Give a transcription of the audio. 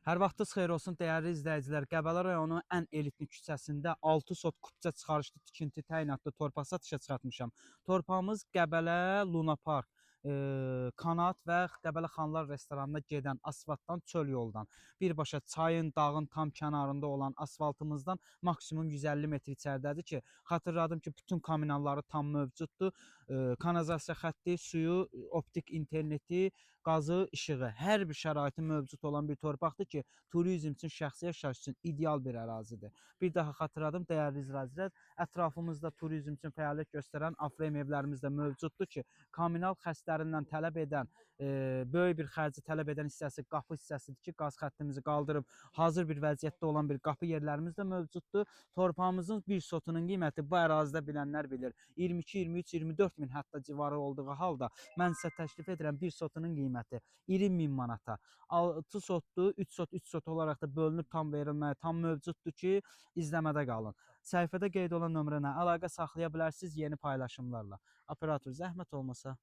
Hər vaxtınız xeyir olsun dəyərli izləyicilər. Qəbələ rayonu ən elitli küçəsində 6 sot kubça çıxarışlı tikinti təyinatlı torpaq satışa çıxartmışam. Torpağımız Qəbələ Luna Park, Kanat və Qəbələ Xanlar restoranına gedən asfaltdan çöl yoldan birbaşa çayın, dağın tam kənarında olan asfaltımızdan maksimum 150 metr içəridədir ki, xatırladım ki, bütün kommunalları tam mövcuddur. Kanalizasiya xətti, suyu, optik interneti, qazı, işığı, hər bir şəraiti mövcud olan bir torpaqdır ki, turizm üçün, şəxsi yaşayış üçün ideal bir ərazidir. Bir daha xatırladım, dəyərli izləyicilər, ətrafımızda turizm üçün fəaliyyət göstərən Afrem evlərimiz də mövcuddur ki, kommunal xəstlərindən tələb edən, böyük bir xərci tələb edən hissəsi qapı hissəsidir ki, qaz xəttimizi qaldırıb hazır bir vəziyyətdə olan bir qapı yerlərimiz də mövcuddur. Torpağımızın bir sotunun qiyməti bu ərazidə bilənlər bilir 22, 23, 24 min hətta civarı olduğu halda mən sizə təklif edirəm bir sotunun qiyməti 20 min manata. 6 sotdur, 3 sot, 3 sot olaraq da bölünüb tam verilməyə tam mövcuddur ki, izləmədə qalın. Səhifədə qeyd olan nömrəyə əlaqə saxlaya bilərsiniz yeni paylaşımlarla. Operator zəhmət olmasa.